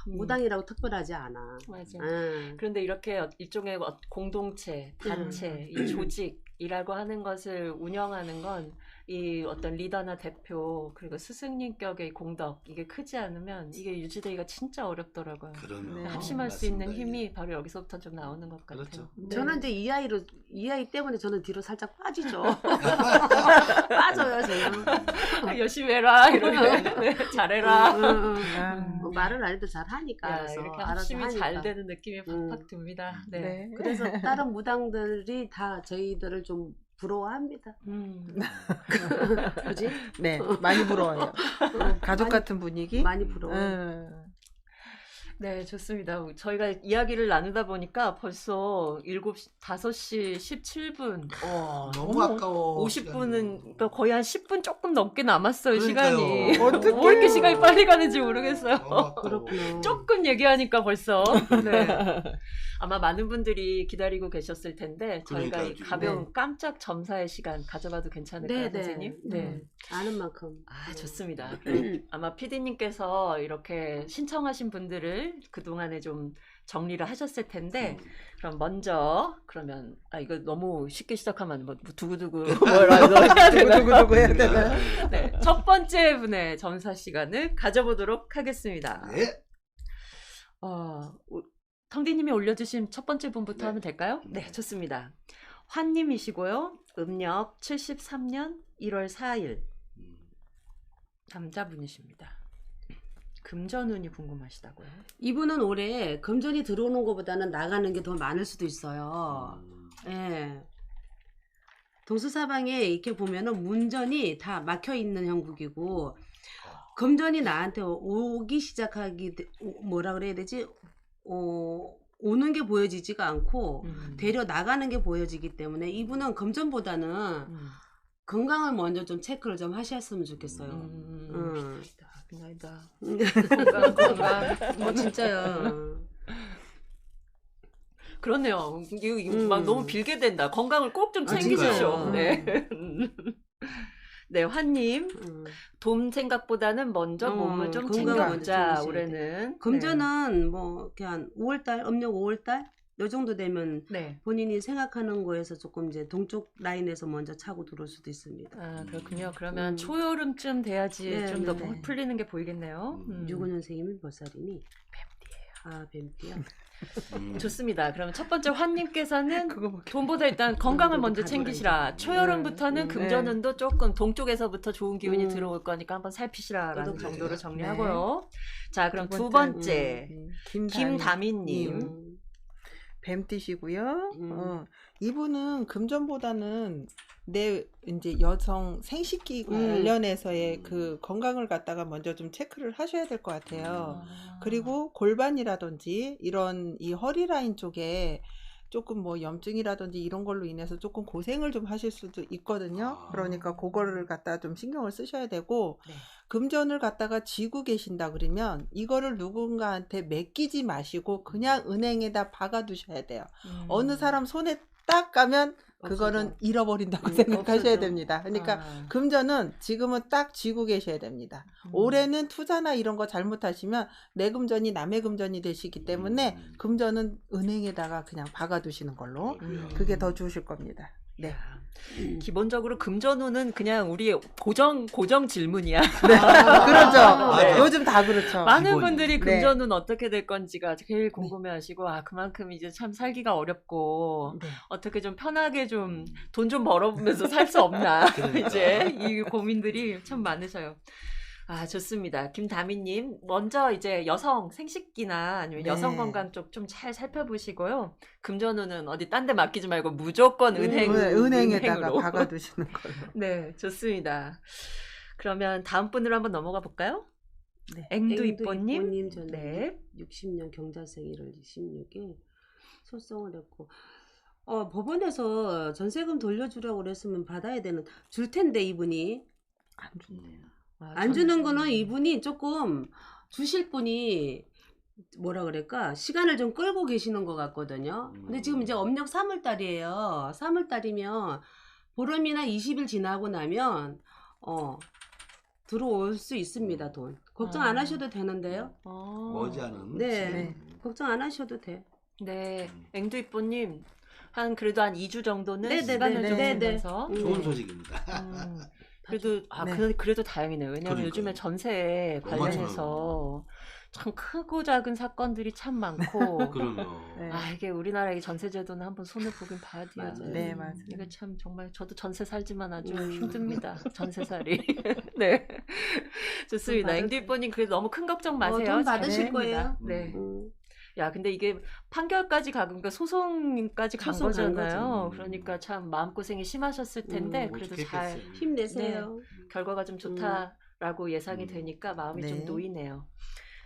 무당이라고 특별하지 않아. 맞아. 응. 그런데 이렇게 일종의 공동체, 단체, 이 조직이라고 하는 것을 운영하는 건 이 어떤 리더나 대표 그리고 스승님격의 공덕 이게 크지 않으면 이게 유지되기가 진짜 어렵더라고요. 그러면 합심할 수 있는 맞습니다. 힘이 바로 여기서부터 좀 나오는 것 같아요. 그렇죠. 네. 저는 이제 이 아이 때문에 저는 뒤로 살짝 빠지죠. 빠져요, 저는. 열심히 해라 이렇게 네, 잘해라. 뭐 말을 안 해도 잘 하니까. 야, 알아서, 이렇게 알아서 합심이 하니까. 잘 되는 느낌이 팍팍 듭니다. 네. 네. 그래서 다른 무당들이 다 저희들을 좀 부러워합니다. 그지? 네, 많이 부러워요. 가족 많이- 같은 분위기. 많이 부러워요. 네, 좋습니다. 저희가 이야기를 나누다 보니까 벌써 5시 17분. 너무 아까워. 50분은 그러니까 거의 한 10분 조금 넘게 남았어요, 그러니까요. 시간이. 어떡해요. 왜 이렇게 시간이 빨리 가는지 모르겠어요. 그렇구나. 조금 얘기하니까 벌써. 네. 아마 많은 분들이 기다리고 계셨을 텐데 저희가 이 그러니까요, 가벼운 깜짝 점사의 시간 가져봐도 괜찮을까요, 선생님? 네. 아는 만큼. 좋습니다. 아마 PD님께서 이렇게 신청하신 분들을 그동안에 좀 정리를 하셨을 텐데 그럼 먼저 그러면 이거 너무 쉽게 시작하면 뭐 두구두구 뭐라고 해야 되나? 누구 해야 되나? 네, 첫 번째 분의 점사 시간을 가져보도록 하겠습니다. 네. 텅디님이 올려주신 첫 번째 분부터 네. 하면 될까요? 네, 좋습니다. 환님이시고요. 음력 73년 1월 4일 음. 남자분이십니다. 금전운이 궁금하시다고요? 이분은 올해 금전이 들어오는 것보다는 나가는 게 더 많을 수도 있어요. 예. 동서사방에 이렇게 보면은 문전이 다 막혀 있는 형국이고 금전이 나한테 오기 시작하기 뭐라 그래야 되지? 오는 게 보여지지가 않고 데려 나가는 게 보여지기 때문에 이분은 금전보다는 건강을 먼저 좀 체크를 좀 하셨으면 좋겠어요. 감사합니다. 건강. 진짜요. 그렇네요. 이거 막 너무 빌게 된다. 건강을 꼭 좀 챙기십시오. 진짜요. 네. 네, 환님. 돈 생각보다는 먼저 몸을 좀 건강을 챙겨보자, 먼저 챙기셔야 올해는. 금전은 뭐 그냥 5월달, 음력 5월달 요 정도 되면 네. 본인이 생각하는 거에서 조금 이제 동쪽 라인에서 먼저 차고 들어올 수도 있습니다. 아, 그렇군요. 그러면 초여름쯤 돼야지 네, 좀 더 네. 풀리는 게 보이겠네요. 65년생이면 몇 살이니? 뱀띠예요. 아, 뱀띠요? 좋습니다. 그러면 첫 번째 환님께서는 돈보다 일단 건강을 먼저 챙기시라. 초여름부터는 금전운도 조금 동쪽에서부터 좋은 기운이 들어올 거니까 한번 살피시라라는 정도로 정리하고요. 자, 그럼 두 번째 김다미님. 뱀띠시고요. 이분은 금전보다는 내 이제 여성 생식기 관련해서의 그 건강을 갖다가 먼저 좀 체크를 하셔야 될 것 같아요. 그리고 골반이라든지 이런 이 허리 라인 쪽에 조금 뭐 염증이라든지 이런 걸로 인해서 조금 고생을 좀 하실 수도 있거든요. 그러니까 그거를 갖다가 좀 신경을 쓰셔야 되고 금전을 갖다가 쥐고 계신다 그러면 이거를 누군가한테 맡기지 마시고 그냥 은행에다 박아 두셔야 돼요. 어느 사람 손에 딱 가면 그거는 잃어버린다고 생각하셔야 없어져. 됩니다. 그러니까 금전은 지금은 딱 쥐고 계셔야 됩니다. 올해는 투자나 이런 거 잘못하시면 내 금전이 남의 금전이 되시기 때문에 금전은 은행에다가 그냥 박아두시는 걸로 그게 더 좋으실 겁니다. 네. 기본적으로 금전운은 그냥 우리 고정 질문이야. 그렇죠. 네. 요즘 다 그렇죠. 많은 기본이. 분들이 네. 금전운 어떻게 될 건지가 제일 궁금해하시고 그만큼 이제 참 살기가 어렵고 네. 어떻게 좀 편하게 좀 돈 좀 벌어보면서 살 수 없나 그러니까. 이제 이 고민들이 참 많으셔요. 좋습니다. 김다미님, 먼저 이제 여성 생식기나 아니면 네. 여성 건강 쪽 좀 잘 살펴보시고요. 금전운은 어디 딴 데 맡기지 말고 무조건 은행에다가 은행으로. 박아두시는 걸로. 네, 좋습니다. 그러면 다음 분으로 한번 넘어가 볼까요? 네. 앵두이뽀님. 저는 네. 60년 경자생 1월 26일 소송을 했고 법원에서 전세금 돌려주라고 그랬으면 받아야 줄 텐데 이분이 안 준대요. 안 주는 거는 이분이 조금 주실 분이 뭐라 그럴까 시간을 좀 끌고 계시는 것 같거든요. 근데 지금 이제 음력 3월달이에요. 3월달이면 보름이나 20일 지나고 나면 들어올 수 있습니다. 돈 걱정 안 하셔도 되는데요. 머지않은 네. 걱정 안 하셔도 돼. 네, 앵두이뽀님 그래도 한 2주 정도는 네, 시간을 네, 좀 네, 주면서 좋은 소식입니다. 그래도 네. 그래도 다행이네요. 왜냐하면 그러니까요. 요즘에 전세 관련해서 참 크고 작은 사건들이 참 많고 그러면 네. 이게 우리나라의 전세 제도는 한번 손을 보긴 봐야 돼요. 맞아요. 네, 맞아요. 이거 참 정말 저도 전세 살지만 아주 힘듭니다. 전세살이. 네. 좋습니다. 앵두이뽀님 그래도 너무 큰 걱정 마세요. 돈 받으실 잘됩니다. 거예요. 네. 야, 근데 이게 판결까지 그러니까 소송까지 간 소송 간 거잖아요. 거죠. 그러니까 참 마음고생이 심하셨을 텐데 그래도 어떻게 잘 했겠어요. 힘내세요. 결과가 좀 좋다라고 예상이 되니까 마음이 네. 좀 놓이네요.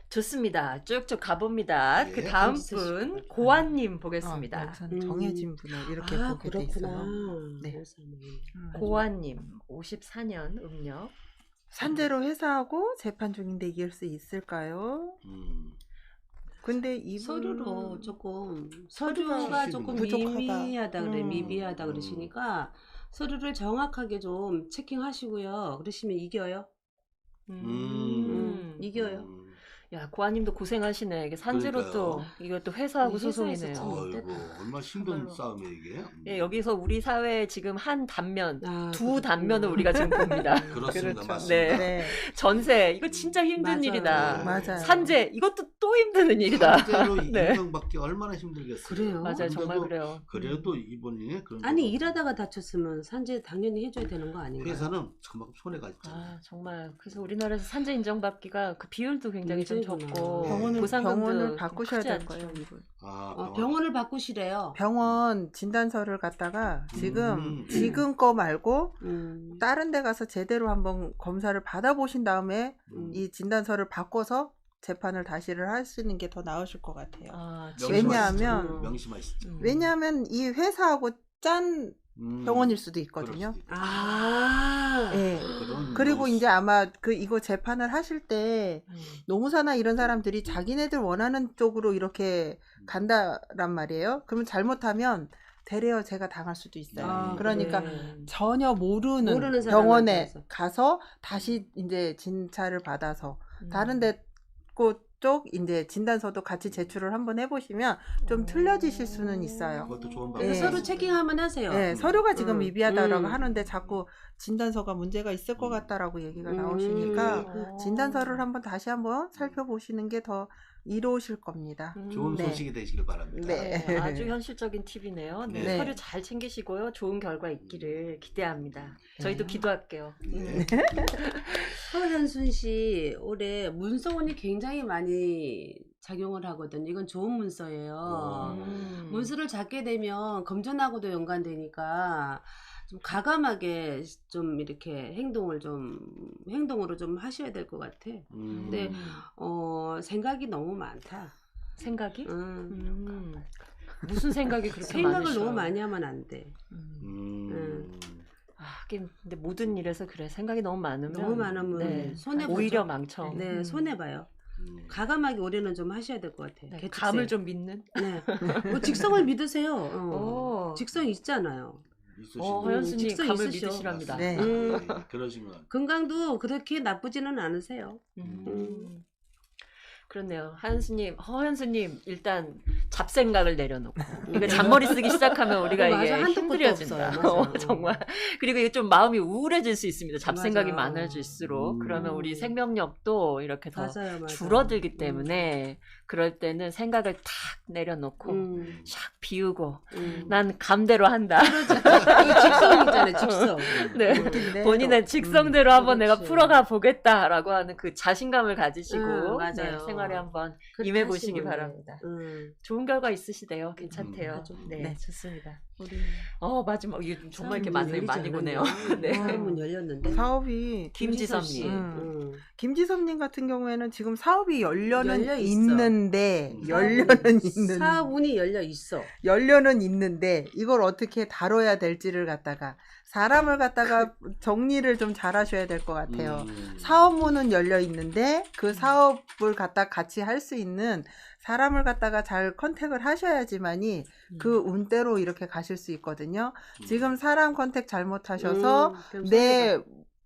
좋습니다. 쭉쭉 가봅니다. 네, 그 다음 있으실 분 것 같아요. 고환님 보겠습니다. 우선 정해진 분을 이렇게 보게 돼 그렇구나. 있어요. 네. 고환님 54년 음력. 산재로 회사하고 재판 중인데 이길 수 있을까요? 근데 이분 서류로 조금 서류가 서류가 조금 부족하다. 미비하다 미비하다 그러시니까 서류를 정확하게 좀 체킹하시고요. 그러시면 이겨요. 음. 이겨요. 야, 고아님도 고생하시네. 이게 산지로 또 이것도 회사하고 회사에서 소송이네요. 참 아이고 얼마나 힘든 정말로. 싸움이야 이게. 예, 여기서 우리 사회에 지금 한 단면, 아, 두 그렇구나. 단면을 우리가 지금 봅니다. 그렇습니다, 그렇죠. 맞습니다. 네. 네. 전세, 이거 진짜 힘든 맞아요. 일이다. 맞아요. 산재, 이것도 또 힘든 일이다. 실제로 네. 인정받기 얼마나 힘들겠어요. 그래요? 맞아요, 정말 근데도 그래요. 그래도 이번에 그런 아니 거 일하다가 다쳤으면 산재 당연히 해줘야 되는 거 아닌가요? 회사는 그만큼 손해가 있잖아요. 아, 정말. 그래서 우리나라에서 산재 인정받기가 그 비율도 굉장히 좀 문제구나. 적고 병원을 보상금도 바꾸셔야 크지 될 않죠, 거예요. 이분. 병원을 바꾸시래요. 병원 진단서를 갖다가 지금 지금 거 말고 음. 다른 데 가서 제대로 한번 검사를 받아보신 다음에 이 진단서를 바꿔서 재판을 다시를 하시는 게 더 나으실 것 같아요. 아, 왜냐하면 명심하시죠. 왜냐하면 이 회사하고 짠 병원일 수도 있거든요. 아. 예. 그런 그리고 거 이제 아마 이거 재판을 하실 때 노무사나 이런 사람들이 자기네들 원하는 쪽으로 이렇게 간다란 말이에요. 그러면 잘못하면 대레어제가 당할 수도 있어요. 아, 그러니까 그래. 전혀 모르는 모르는 병원에 사람한테 가서 다시 이제 진찰을 받아서 다른 데 쪽 이제 진단서도 같이 제출을 한번 해보시면 좀 틀려지실 수는 있어요. 그것도 좋은 예. 방법. 서로 체킹하면 하세요. 네, 서류가 지금 미비하다라고 음. 하는데 자꾸 진단서가 문제가 있을 것 같다라고 얘기가 나오시니까 어. 진단서를 한번 다시 한번 살펴보시는 게 더 이로우실 겁니다. 좋은 네. 소식이 되시길 바랍니다. 네. 네, 아주 현실적인 팁이네요. 네, 네. 서류 잘 챙기시고요. 좋은 결과 있기를 기대합니다. 저희도 네. 기도할게요. 네. 서현순 씨 올해 문서운이 굉장히 많이 작용을 하거든요. 이건 좋은 문서예요. 문서를 잡게 되면 금전하고도 연관되니까 좀 과감하게 좀 이렇게 행동으로 좀 하셔야 될 것 같아. 근데 생각이 너무 많다. 생각이? 무슨 생각이 그렇게 생각을 많으셔요? 너무 많이 하면 안 돼. 아, 하긴 근데 모든 일에서 그래. 생각이 너무 많으면 너무 많으면 네, 손해보죠. 오히려 망쳐. 네, 손해 봐요. 과감하게 올해는 좀 하셔야 될 것 같아. 네, 개특세. 감을 좀 믿는. 네. 뭐 직성을 믿으세요. 오. 직성 있잖아요. 허연수님 직성 감을 있으셔. 믿으시랍니다. 네. 그러시면 건강도 그렇게 나쁘지는 않으세요. 그렇네요. 허연수님 일단 잡생각을 내려놓고 이거 잔머리 쓰기 시작하면 우리가 맞아, 이게 한도 끝도 힘들어진다. 없어요. 맞아. 정말. 그리고 이게 좀 마음이 우울해질 수 있습니다. 잡생각이 맞아. 많아질수록 그러면 우리 생명력도 이렇게 더 맞아요. 줄어들기 때문에 그럴 때는 생각을 탁 내려놓고 샥 비우고 난 감대로 한다. 이거 직성 있잖아요. 직성. 네. 웃긴데 본인의 또. 직성대로 한번 내가 그렇지. 풀어가 보겠다라고 하는 그 자신감을 가지시고 맞아요. 네, 생활에 한번 그렇게 임해 보시기 하시면 바랍니다. 돼. 좋은 결과 있으시대요. 괜찮대요. 맞아. 네, 네. 좋습니다. 우리 마지막 이게 정말 이렇게 사람 많이 문 열리지 보네요. 않았네. 네. 문 열렸는데. 사업이 김지섭님. 김지섭님 같은 경우에는 지금 사업이 열려는 열려 있어. 있는데 사업운이 열려 있어. 열려는 있는데 이걸 어떻게 다뤄야 될지를 갖다가 사람을 갖다가 정리를 좀 잘하셔야 될 것 같아요. 사업문은 열려 있는데 그 사업을 갖다 같이 할 수 있는 사람을 갖다가 잘 컨택을 하셔야지만이 그 운대로 이렇게 가실 수 있거든요. 지금 사람 컨택 잘못하셔서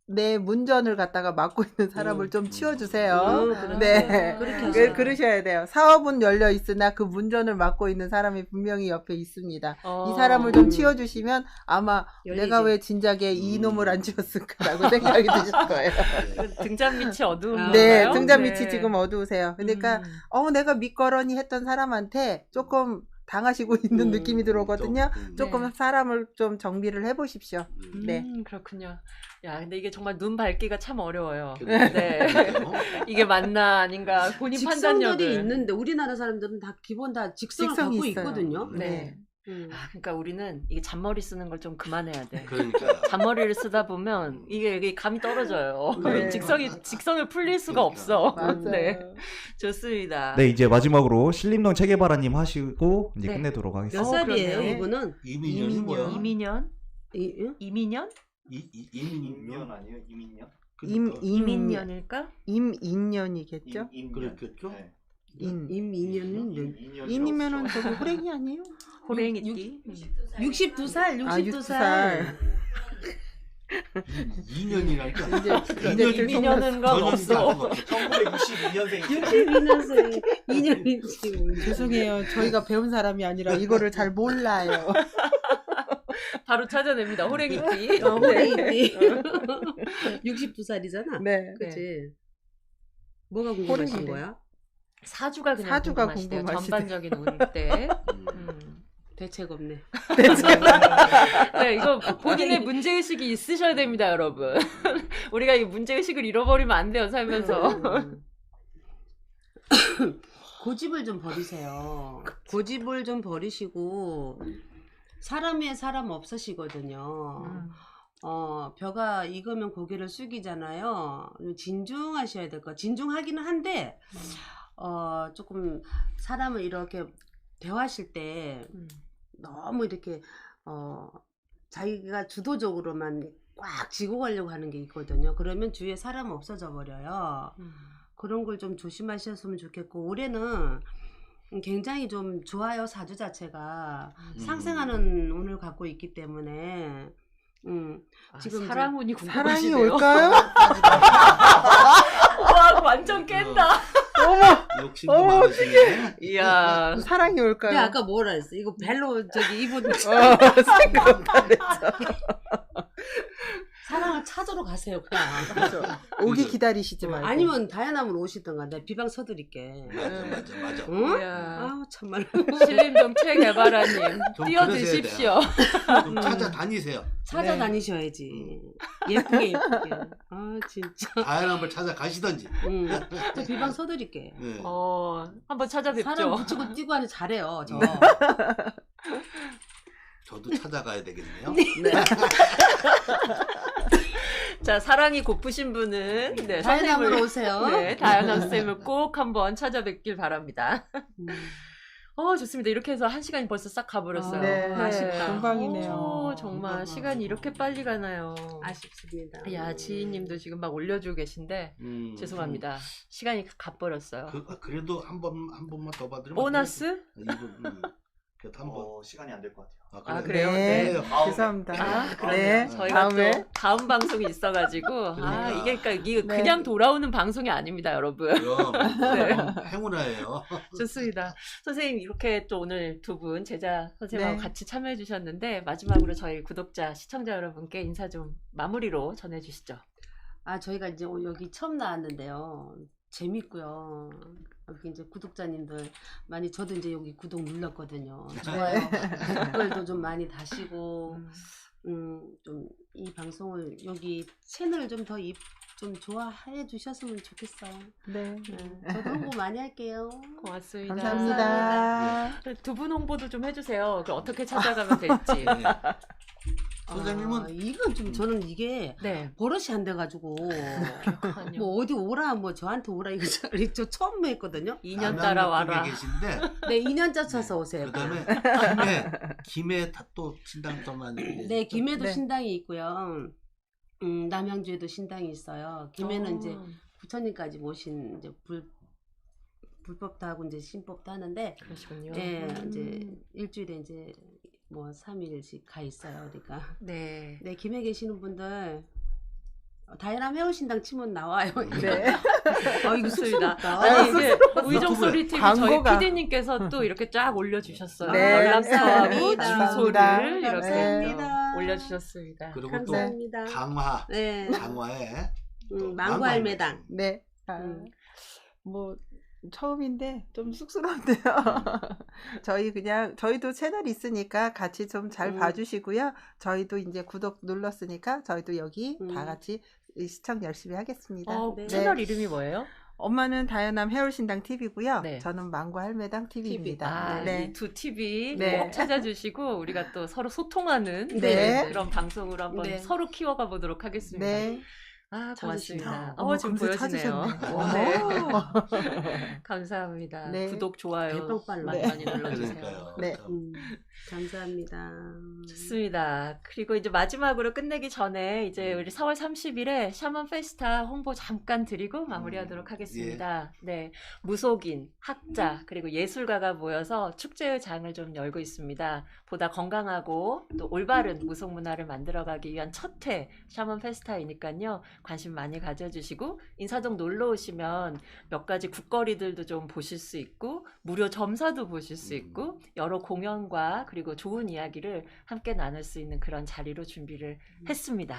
내 문전을 갖다가 맡고 있는 사람을 좀 치워주세요. 그렇죠. 네. 그렇게 하세요. 그러셔야 돼요. 사업은 열려 있으나 그 문전을 맡고 있는 사람이 분명히 옆에 있습니다. 이 사람을 좀 치워주시면 아마 열리지. 내가 왜 진작에 이놈을 안 치웠을까라고 생각이 드실 거예요. 등잔 밑이 어두운 네, 건가요? 등잔 네. 밑이 지금 어두우세요. 그러니까 내가 밑거러니 했던 사람한테 조금 당하시고 있는 느낌이 들어오거든요. 조금 사람을 좀 정비를 해보십시오. 네. 그렇군요. 야, 근데 이게 정말 눈 밝기가 참 어려워요. 네. 네. 이게 맞나 아닌가 본인 직성들이 판단력을. 있는데 우리나라 사람들은 다 기본 다 직성을 직성이 갖고 있어요. 있거든요. 네. 아, 그러니까 우리는 이게 잔머리 쓰는 걸 좀 그만해야 돼. 그러니까 잔머리를 쓰다 보면 이게 감이 떨어져요. 네. 직성을 풀릴 수가 그러니까. 없어. 맞아요. 네, 좋습니다. 네, 이제 마지막으로 신림동 체계바라님 하시고 이제 네. 끝내도록 몇 하겠습니다. 살이에요, 그러네요. 이분은? 이민현이 뭐야? 이민현? 응? 이민현? 이민현 아니에요? 이민년? 이민현일까? 임인년이겠죠? 그렇겠죠? 임인현은 인이면은 저거 호랭이 아니에요? 호랭이띠. 62살, 62살. 62살. 2년이라니까. 이제 민현은 건 없어. 1962년생. 62년생 2년이지. 죄송해요. 저희가 배운 사람이 아니라 이거를 잘 몰라요. 바로 찾아냅니다. 호랭이띠. 호랭이띠. 62살이잖아. 네. 그치? 뭐가 궁금하신 호랭이네. 거야? 사주가 그냥 사주가 궁금하시대요. 궁금하시대요. 전반적인 운 때. 대책 없네. 네, 이거 본인의 문제의식이 있으셔야 됩니다, 여러분. 우리가 이 문제의식을 잃어버리면 안 돼요, 살면서. 고집을 좀 버리세요. 고집을 좀 버리시고 사람 위에 사람 없으시거든요. 벼가 익으면 고개를 숙이잖아요. 진중하셔야 될 거. 진중하기는 한데 조금 사람을 이렇게 대화하실 때 너무 이렇게 자기가 주도적으로만 꽉 쥐고 가려고 하는 게 있거든요. 그러면 주위에 사람 없어져 버려요. 그런 걸 좀 조심하셨으면 좋겠고, 올해는 굉장히 좀 좋아요. 사주 자체가 상승하는 운을 갖고 있기 때문에 지금 사랑운이 사랑이 궁금하시네요. 올까요? 와, 완전 깬다. 욕심도 많으시네. 이야. 사랑이 올까요? 내가 아까 뭐라 했어? 이거 벨로 저기 이분 생각 잘했죠. 사랑을 찾으러 가세요. 그냥. 오기 기다리시지 말고. 아니면 다이아나물 오시던가 내가 비방 서드릴게. 맞아. 응? 이야. 아우 참말. 신림동 최개발아님 좀 뛰어드십시오. 좀 찾아다니세요. 찾아다니셔야지. 예쁘게. 아 진짜. 다양한 걸 찾아가시던지. 저 비방 서드릴게. 네. 한번 찾아뵙죠. 사람 붙이고 뛰고 하는 잘해요. 저. 저도 찾아가야 되겠네요. 자, 사랑이 고프신 분은 네, 다이아나물 선생님을 오세요. 네, 다이아나 쌤을 꼭 한번 찾아뵙길 바랍니다. 좋습니다. 이렇게 해서 1시간이 벌써 싹 가버렸어요. 네, 아쉽다. 금방이네요. 정말 시간이 이렇게 빨리 가나요. 아쉽습니다. 야, 지인님도 지금 막 올려주고 계신데 죄송합니다. 시간이 가버렸어요. 그래도 한 번만 더 받으면 보너스? 이분 그래도 한 번. 시간이 안 될 것 같아요. 아, 그래요? 네. 네. 죄송합니다. 그러면 네. 저희가 다음에. 또 다음 방송이 있어가지고 그러니까. 이게 네. 그냥 돌아오는 방송이 아닙니다, 여러분. 그럼 네. 행운아예요. 좋습니다. 선생님 이렇게 또 오늘 두 분 제자 선생님하고 네. 같이 참여해 주셨는데 마지막으로 저희 구독자 시청자 여러분께 인사 좀 마무리로 전해주시죠. 저희가 이제 여기 처음 나왔는데요. 재밌고요. 여기 이제 구독자님들 많이 저도 이제 여기 구독 눌렀거든요. 좋아요. 댓글도 좀 많이 다시고 좀 이 방송을 여기 채널 좀 더 좀 좋아해 주셨으면 좋겠어요. 네. 저도 홍보 많이 할게요. 고맙습니다. 감사합니다. 두 분 홍보도 좀 해주세요. 그 어떻게 찾아가면 될지. 네. 선생님은 이건 좀 저는 이게 네. 버릇이 안 돼가지고 뭐 어디 오라 뭐 저한테 오라 이거 저 처음 했거든요. 2년 따라와라. 계신데 네 2년차 쳐서 오세요. 그다음에 김해 또 신당 또 많이. 네 김해도 네. 신당이 있고요. 남양주에도 신당이 있어요. 김해는 이제 부처님까지 모신 이제 불법도 하고 이제 신법도 하는데 그러시군요. 네 이제 일주일에 이제 뭐 3일씩 가 있어요. 그러니까 네. 네 김해 계시는 분들 다이나믹 해울신당 치면 나와요. 네. 이거 쑥스럽다. 아니 이게 의정 소리 TV 저희 광고가. PD님께서 또 이렇게 쫙 올려주셨어요. 네. 연락처하고 감사합니다. 주소를 이렇게 감사합니다. 또 올려주셨습니다. 그리고 감사합니다. 또 강화 네. 강화에 또 망고알매당. 네. 뭐 처음인데 좀 쑥스러운데요. 저희도 채널 있으니까 같이 좀 잘 봐주시고요. 저희도 이제 구독 눌렀으니까 저희도 여기 다 같이 시청 열심히 하겠습니다. 네. 채널 이름이 뭐예요? 엄마는 다현남 해울신당 TV고요. 네. 저는 망고할매당 TV입니다. 이 두 TV 네. 꼭 찾아주시고 우리가 또 서로 소통하는 네. 그런 방송으로 한번 네. 서로 키워가 보도록 하겠습니다. 네. 아, 고맙습니다. 어머, 지금 금세 보여지네요. 찾으셨네. 네. 감사합니다. 네. 구독, 좋아요 대빵빨로. 많이 많이 눌러주세요. 그러니까요. 네. 참. 감사합니다. 좋습니다. 그리고 이제 마지막으로 끝내기 전에 이제 우리 4월 30일에 샤먼 페스타 홍보 잠깐 드리고 마무리하도록 하겠습니다. 네, 무속인, 학자 그리고 예술가가 모여서 축제의 장을 좀 열고 있습니다. 보다 건강하고 또 올바른 무속 문화를 만들어가기 위한 첫 회 샤먼 페스타이니까요. 관심 많이 가져주시고 인사동 놀러 오시면 몇 가지 국거리들도 좀 보실 수 있고 무료 점사도 보실 수 있고 여러 공연과 그리고 좋은 이야기를 함께 나눌 수 있는 그런 자리로 준비를 했습니다.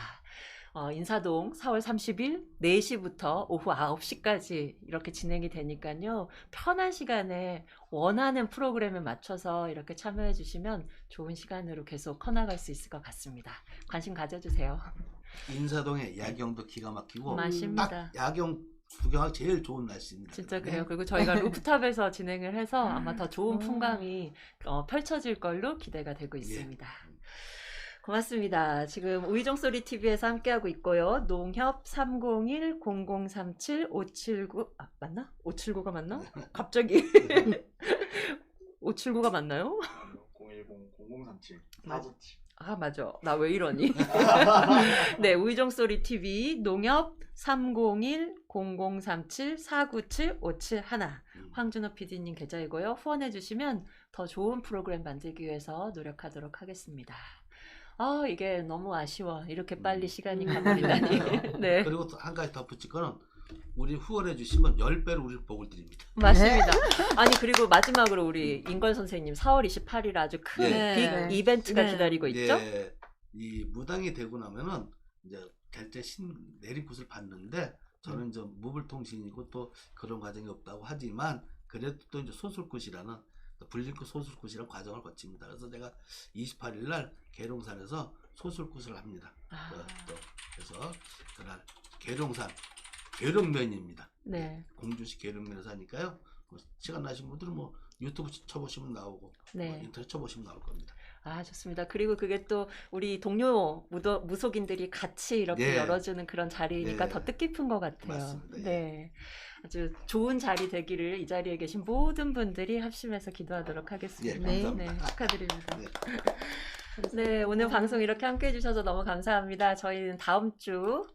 인사동 4월 30일 4시부터 오후 9시까지 이렇게 진행이 되니까요. 편한 시간에 원하는 프로그램에 맞춰서 이렇게 참여해 주시면 좋은 시간으로 계속 커나갈 수 있을 것 같습니다. 관심 가져주세요. 인사동의 야경도 기가 막히고 맞습니다. 딱 야경 구경하기 제일 좋은 날씨입니다. 진짜 그다음에 그래요. 그리고 저희가 루프탑에서 진행을 해서 아마 더 좋은 풍광이 펼쳐질 걸로 기대가 되고 있습니다. 고맙습니다. 지금 우이종소리 TV에서 함께하고 있고요. 농협 301-0037-579 맞나? 579가 맞나? 갑자기 579가 맞나요? 010-0037 맞아. 497. 아 맞아. 나 왜 이러니? 네, 우이종소리 TV 농협 301-0037-497-571 황준호 PD님 계좌이고요. 후원해주시면 더 좋은 프로그램 만들기 위해서 노력하도록 하겠습니다. 아 이게 너무 아쉬워. 이렇게 빨리 시간이 가버리다니. 네, 그리고 또 한 가지 덧붙일 거는 우리 후원해 주시면 10배로 우리 복을 드립니다. 맞습니다. 아니 그리고 마지막으로 우리 인걸 선생님 4월 28일 아주 큰 네. 빅 이벤트가 네. 기다리고 있죠? 예, 이 무당이 되고 나면은 이제 결제 내리굿을 받는데 저는 이제 무불통신이고 또 그런 과정이 없다고 하지만 그래도 또 이제 소술굿이라는 불림굿 소술굿이라는 과정을 거칩니다. 그래서 제가 28일 날 계룡산에서 소술굿을 합니다. 또 그래서 그날 계룡산 계룡면입니다. 네. 공주시 계룡면에서 하니까요. 뭐 시간 나신 분들은 뭐 유튜브 쳐보시면 나오고 네. 뭐 인터넷 쳐보시면 나올 겁니다. 아, 좋습니다. 그리고 그게 또 우리 동료 무속인들이 같이 이렇게 예. 열어주는 그런 자리니까 예. 더 뜻깊은 것 같아요. 맞습니다. 예. 네. 아주 좋은 자리 되기를 이 자리에 계신 모든 분들이 합심해서 기도하도록 하겠습니다. 예, 네, 감사합니다. 축하드립니다. 네. 네, 오늘 방송 이렇게 함께 해주셔서 너무 감사합니다. 저희는 다음 주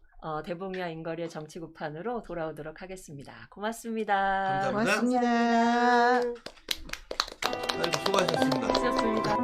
대봉이와 인거리의 정치구판으로 돌아오도록 하겠습니다. 고맙습니다. 감사합니다. 고맙습니다. 아이고, 수고하셨습니다. 수고하셨습니다.